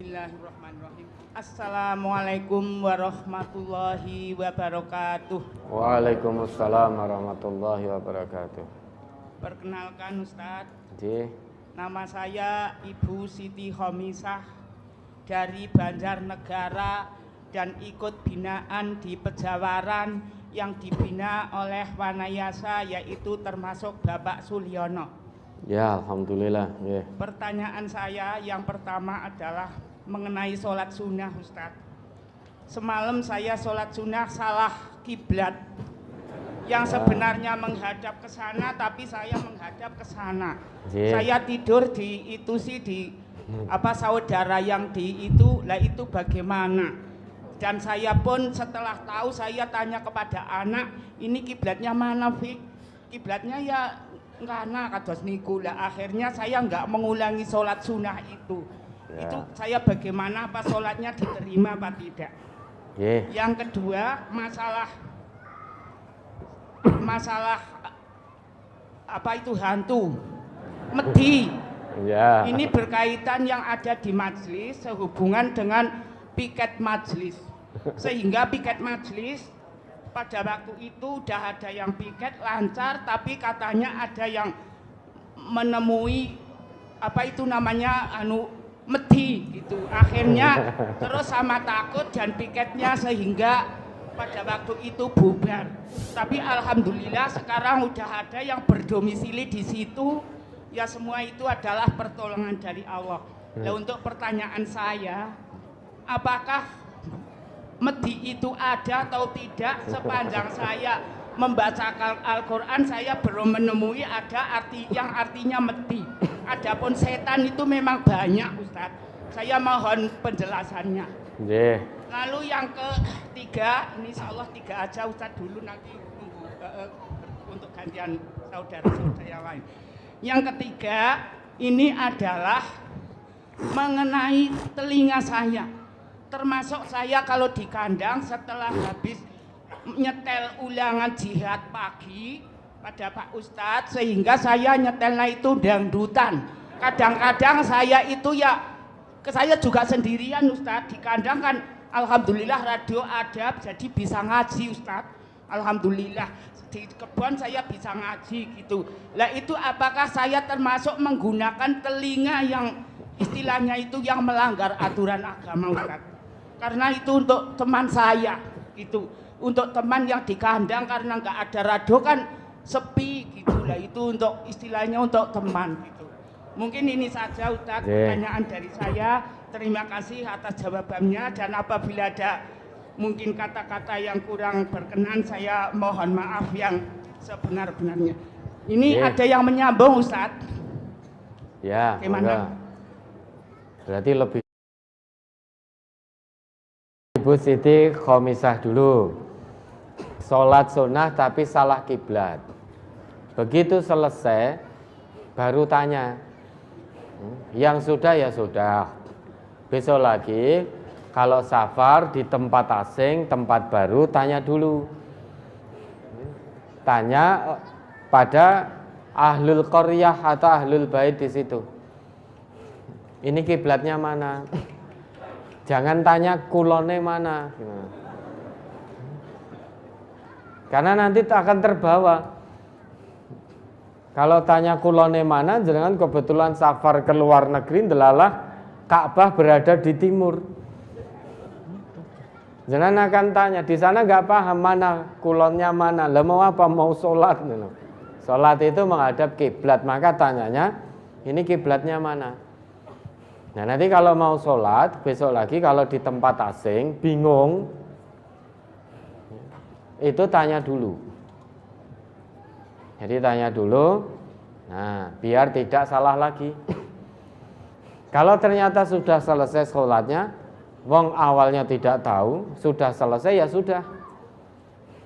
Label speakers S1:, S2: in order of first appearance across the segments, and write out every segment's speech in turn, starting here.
S1: Bismillahirrahmanirrahim. Assalamualaikum warahmatullahi wabarakatuh.
S2: Waalaikumsalam warahmatullahi wabarakatuh.
S1: Perkenalkan Ustadz,
S2: Ji.
S1: nama saya Ibu Siti Khomisah dari Banjarnegara dan ikut binaan di Pejawaran yang dibina oleh Wanayasa, yaitu termasuk Bapak Sulyono.
S2: Ya, alhamdulillah. Yeah.
S1: Pertanyaan saya yang pertama adalah mengenai sholat sunnah, Ustadz. Semalam saya sholat sunnah salah kiblat. Yang sebenarnya menghadap ke sana, tapi saya menghadap ke sana.
S2: Yeah.
S1: Saya tidur di itu sih di saudara yang di itu, lah itu bagaimana? Dan saya pun setelah tahu, saya tanya kepada anak, ini kiblatnya mana, Fik? Kiblatnya ya ngana kados niku. Lah akhirnya saya nggak mengulangi sholat sunnah itu.
S2: Ya.
S1: Itu saya bagaimana, apa sholatnya diterima apa tidak?
S2: Yeah.
S1: Yang kedua, masalah apa itu hantu medhi.
S2: Ya.
S1: Ini berkaitan yang ada di majelis sehubungan dengan piket majelis, sehingga piket majelis pada waktu itu udah ada yang piket lancar, tapi katanya ada yang menemui apa itu namanya medhi gitu. Akhirnya terus sama takut dan piketnya sehingga pada waktu itu bubar. Tapi alhamdulillah sekarang udah ada yang berdomisili di situ. Ya semua itu adalah pertolongan dari Allah. Nah, untuk pertanyaan saya, apakah medhi itu ada atau tidak? Sepanjang saya membaca Al-Quran, saya belum menemui ada yang artinya medhi. Adapun setan itu memang banyak, Ustadz. Saya mohon penjelasannya.
S2: Yeah.
S1: Lalu yang ketiga, ini insya Allah 3 aja Ustadz dulu, nanti tunggu untuk gantian saudara-saudara yang lain. Yang ketiga, ini adalah mengenai telinga saya. Termasuk saya kalau di kandang setelah habis nyetel ulangan jihad pagi pada Pak Ustadz, sehingga saya nyetelnya itu dangdutan. Kadang-kadang saya itu saya juga sendirian, Ustadz. Di kandang kan alhamdulillah radio ada, jadi bisa ngaji, Ustadz. Alhamdulillah. Di kebun saya bisa ngaji gitu. Lah itu apakah saya termasuk menggunakan telinga yang istilahnya itu yang melanggar aturan agama, Ustadz? Karena itu untuk teman saya gitu. Untuk teman yang di kandang karena nggak ada radio kan sepi gitu. Lah itu untuk istilahnya untuk teman gitu. Mungkin ini saja Ustadz pertanyaan dari saya. Terima kasih atas jawabannya, dan apabila ada mungkin kata-kata yang kurang berkenan, saya mohon maaf yang sebenar-benarnya. Ini ada yang menyambung, Ustadz.
S2: Ya,
S1: gimana?
S2: Berarti lebih Ibu Siti Khomisah dulu. Sholat sunnah tapi salah kiblat. Begitu selesai baru tanya. Yang sudah ya sudah. Besok lagi kalau safar di tempat asing, tempat baru, tanya dulu. Tanya pada ahlul qaryah atau ahlul bait di situ. Ini kiblatnya mana? Jangan tanya kulone mana. Karena nanti akan terbawa. Kalau tanya kulone mana, jangan kebetulan safar ke luar negeri, delalah Ka'bah berada di timur. Jangan akan tanya, di sana nggak paham mana kulonnya mana. Lah mau apa? Mau sholat. Sholat itu menghadap kiblat, maka tanyanya, ini kiblatnya mana? Nah nanti kalau mau sholat, besok lagi kalau di tempat asing, bingung, itu tanya dulu. Jadi tanya dulu, nah biar tidak salah lagi. Kalau ternyata sudah selesai sholatnya, wong awalnya tidak tahu, sudah selesai ya sudah.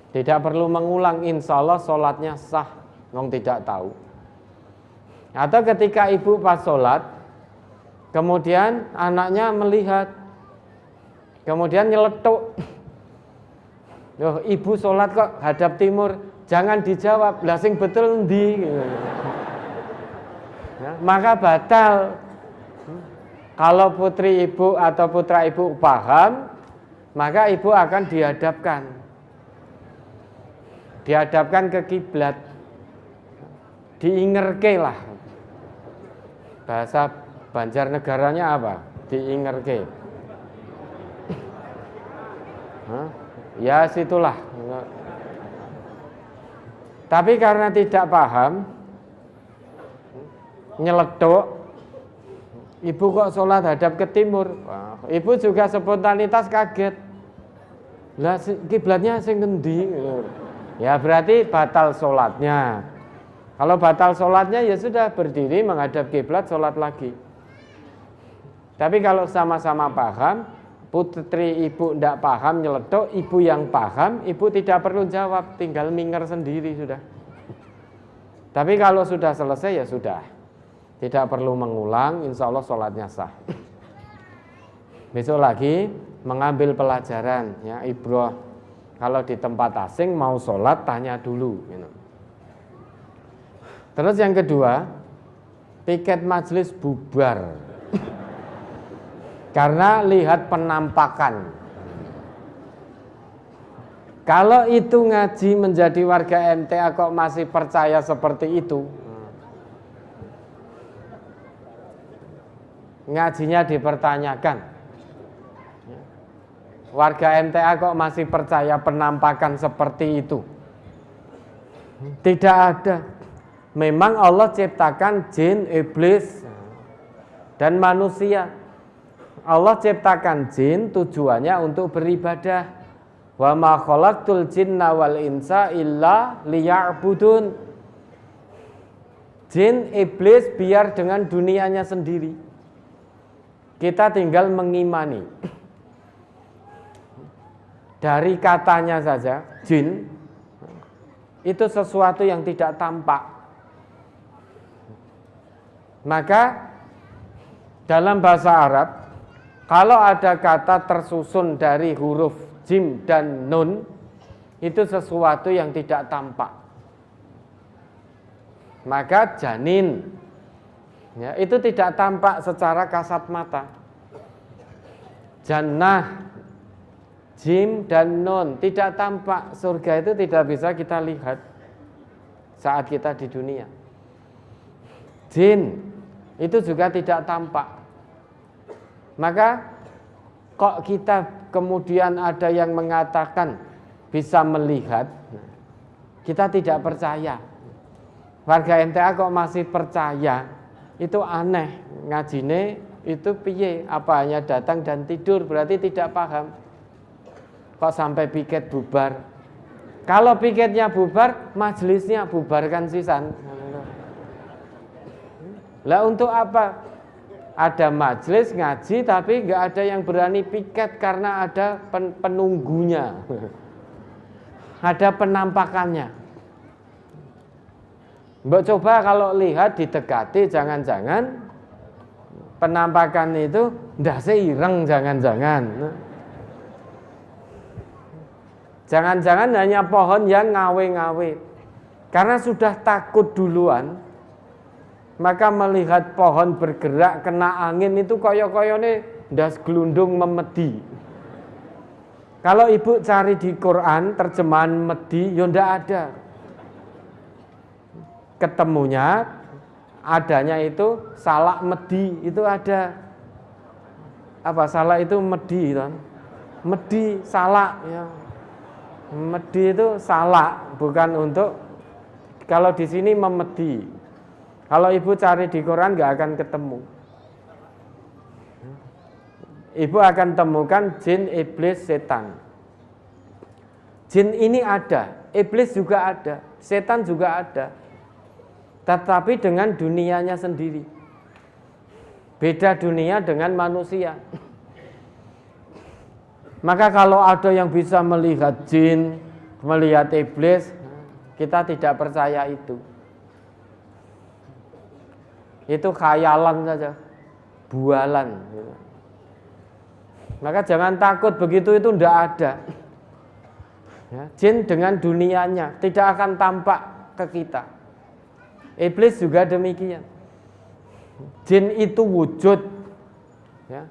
S2: Tidak perlu mengulang, insya Allah sholatnya sah, wong tidak tahu. Atau ketika ibu pas sholat, kemudian anaknya melihat, kemudian nyeletuk, loh ibu sholat kok hadap timur, jangan dijawab, lah sing betul ndi. Ya, maka batal. Kalau putri ibu atau putra ibu paham, maka ibu akan dihadapkan ke kiblat, diingerke lah. Bahasa Banjarnegaranya apa? Diingerke. Ya situlah. Tapi karena tidak paham, nyeletuk, ibu kok sholat hadap ke timur. Ibu juga spontanitas kaget. Lah kiblatnya sing ngendi? Ya berarti batal sholatnya. Kalau batal sholatnya ya sudah, berdiri menghadap kiblat, sholat lagi. Tapi kalau sama-sama paham, putri ibu tidak paham nyeletuk, ibu yang paham, ibu tidak perlu jawab, tinggal minger sendiri sudah. Tapi kalau sudah selesai ya sudah, tidak perlu mengulang, insya Allah sholatnya sah. Besok lagi mengambil pelajaran, ya ibrah. Kalau di tempat asing mau sholat tanya dulu. Terus yang kedua, piket majelis bubar. Karena lihat penampakan. Kalau itu ngaji menjadi warga MTA kok masih percaya seperti itu, ngajinya dipertanyakan. Warga MTA kok masih percaya penampakan seperti itu? Tidak ada. Memang Allah ciptakan jin, iblis, dan manusia. Allah ciptakan jin tujuannya untuk beribadah. Wa ma khalaqtul jinna wal insa illa liya'budun. Jin, iblis biar dengan dunianya sendiri. Kita tinggal mengimani. Dari katanya saja, jin itu sesuatu yang tidak tampak. Maka dalam bahasa Arab, kalau ada kata tersusun dari huruf jim dan nun, itu sesuatu yang tidak tampak. Maka janin, ya, itu tidak tampak secara kasat mata. Jannah, jim dan nun tidak tampak. Surga itu tidak bisa kita lihat saat kita di dunia. Jin itu juga tidak tampak. Maka kok kita kemudian ada yang mengatakan bisa melihat, kita tidak percaya. Warga MTA kok masih percaya, itu aneh. Ngajine itu piye? Apa hanya datang dan tidur, berarti tidak paham. Kok sampai piket bubar? Kalau piketnya bubar, majelisnya bubarkan sisan. Lah untuk apa? Ada majelis ngaji tapi nggak ada yang berani piket karena ada penunggunya. Ada penampakannya. Mbok coba kalau lihat didekati, jangan-jangan penampakan itu ndak seireng, jangan-jangan. Jangan-jangan hanya pohon yang ngawe-ngawe. Karena sudah takut duluan, maka melihat pohon bergerak kena angin itu koyo-koyone ndas glundung memedi. Kalau ibu cari di Quran terjemahan medi, ya ndak ada. Ketemunya adanya itu salak medi, itu ada. Apa salak itu medi kan? Medi salak ya. Medi itu salak, bukan untuk, kalau di sini memedi. Kalau ibu cari di Quran nggak akan ketemu. Ibu akan temukan jin, iblis, setan. Jin ini ada, iblis juga ada, setan juga ada. Tetapi dengan dunianya sendiri. Beda dunia dengan manusia. Maka kalau ada yang bisa melihat jin, melihat iblis, kita tidak percaya itu. Itu khayalan saja, bualan. Maka jangan takut, begitu itu tidak ada. Ya, jin dengan dunianya tidak akan tampak ke kita. Iblis juga demikian. Jin itu wujud, Ya.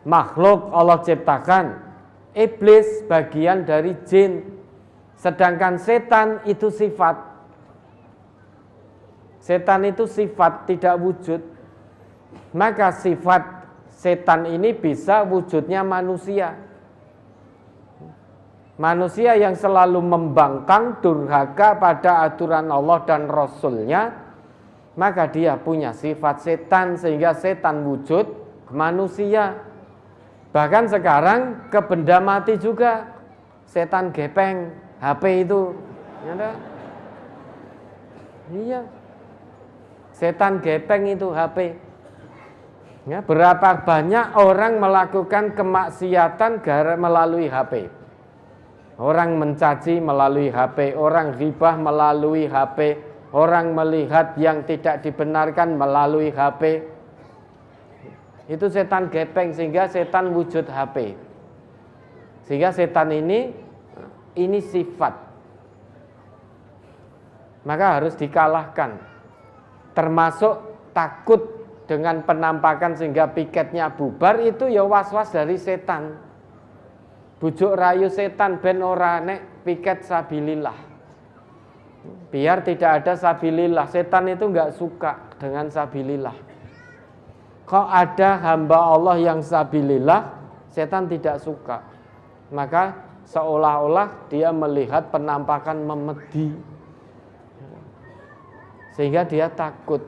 S2: Makhluk Allah ciptakan, iblis bagian dari jin, sedangkan setan itu sifat. Setan itu sifat, tidak wujud. Maka sifat setan ini bisa wujudnya manusia. Manusia yang selalu membangkang, durhaka pada aturan Allah dan Rasulnya, maka dia punya sifat setan, sehingga setan wujud ke manusia. Bahkan sekarang ke benda mati juga, setan gepeng, HP itu, ya, iya, setan gepeng itu HP. Ya, berapa banyak orang melakukan kemaksiatan melalui HP. Orang mencaci melalui HP, orang ghibah melalui HP, orang melihat yang tidak dibenarkan melalui HP. Itu setan gepeng, sehingga setan wujud HP. Sehingga setan ini sifat. Maka harus dikalahkan. Termasuk takut dengan penampakan sehingga piketnya bubar, itu ya was-was dari setan. Bujuk rayu setan ben ora nek piket sabilillah. Biar tidak ada sabilillah. Setan itu enggak suka dengan sabilillah. Kok ada hamba Allah yang sabilillah, setan tidak suka. Maka seolah-olah dia melihat penampakan memedi, sehingga dia takut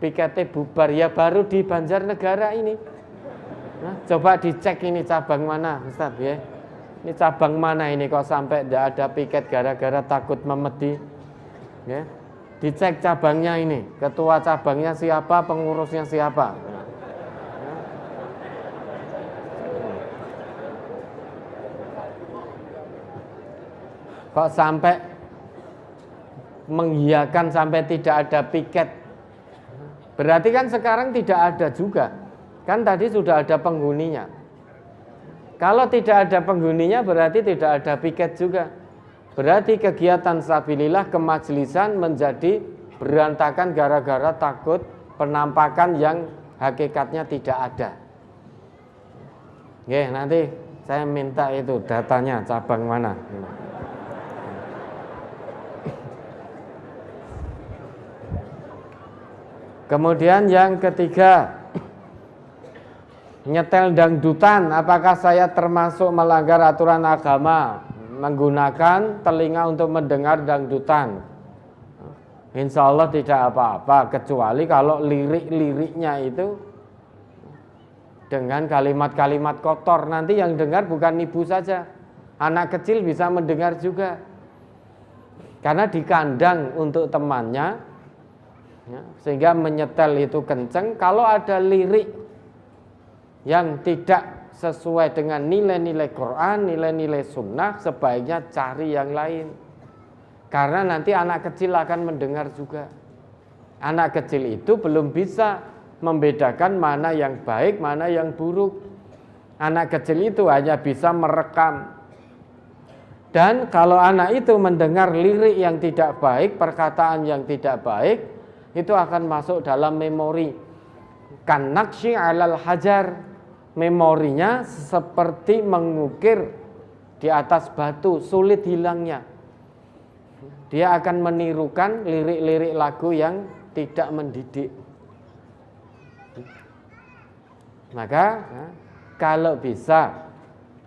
S2: piketnya bubar. Ya baru di Banjarnegara ini. Nah, coba dicek ini cabang mana, Ustaz ya. Ini cabang mana ini kok sampai tidak ada piket gara-gara takut memedi. Ya. Dicek cabangnya ini, ketua cabangnya siapa, pengurusnya siapa. Kok sampai menghiakan sampai tidak ada piket. Berarti kan sekarang tidak ada juga. Kan tadi sudah ada penghuninya. Kalau tidak ada penghuninya berarti tidak ada piket juga. Berarti kegiatan sabilillah kemajlisan menjadi berantakan gara-gara takut penampakan yang hakikatnya tidak ada. Oke, nanti saya minta itu datanya cabang mana. Kemudian yang ketiga, nyetel dangdutan. Apakah saya termasuk melanggar aturan agama menggunakan telinga untuk mendengar dangdutan? Insya Allah tidak apa-apa, kecuali kalau lirik-liriknya itu dengan kalimat-kalimat kotor. Nanti yang dengar bukan ibu saja, anak kecil bisa mendengar juga. Karena dikandang untuk temannya, ya, sehingga menyetel itu kenceng. Kalau ada lirik yang tidak sesuai dengan nilai-nilai Quran, nilai-nilai sunnah, sebaiknya cari yang lain. Karena nanti anak kecil akan mendengar juga. Anak kecil itu belum bisa membedakan mana yang baik, mana yang buruk. Anak kecil itu hanya bisa merekam. Dan kalau anak itu mendengar lirik yang tidak baik, perkataan yang tidak baik, itu akan masuk dalam memori. Kan naqsyi 'alal hajar, memorinya seperti mengukir di atas batu, sulit hilangnya. Dia akan menirukan lirik-lirik lagu yang tidak mendidik. Maka kalau bisa,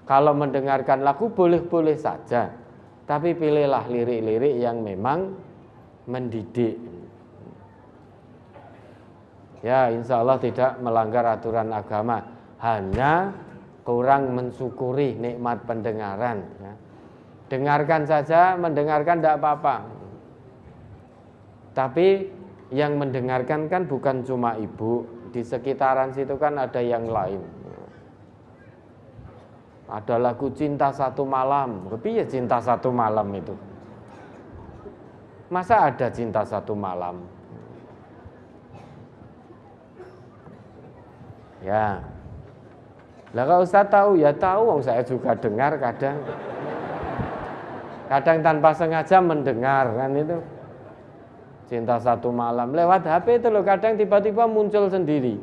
S2: kalau mendengarkan lagu boleh-boleh saja, tapi pilihlah lirik-lirik yang memang mendidik. Ya, insya Allah tidak melanggar aturan agama, hanya kurang mensyukuri nikmat pendengaran. Ya. Dengarkan saja, mendengarkan tidak apa-apa. Tapi yang mendengarkan kan bukan cuma ibu, di sekitaran situ kan ada yang lain. Ada lagu Cinta Satu Malam, tapi ya Cinta Satu Malam itu. Masa ada Cinta Satu Malam? Ya. Lah kalau Ustaz tahu, ya tahu, saya juga dengar kadang. Kadang tanpa sengaja mendengar kan itu. Cinta Satu Malam lewat HP itu loh, kadang tiba-tiba muncul sendiri.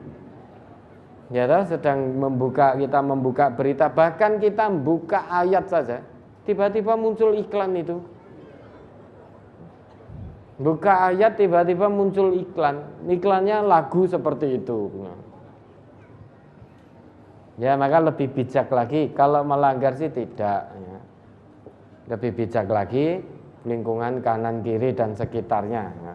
S2: Ya toh, kita membuka berita, bahkan kita membuka ayat saja, tiba-tiba muncul iklan itu. Buka ayat tiba-tiba muncul iklan. Iklannya lagu seperti itu. Ya, maka lebih bijak lagi. Kalau melanggar sih tidak, ya. Lebih bijak lagi lingkungan kanan kiri dan sekitarnya, ya.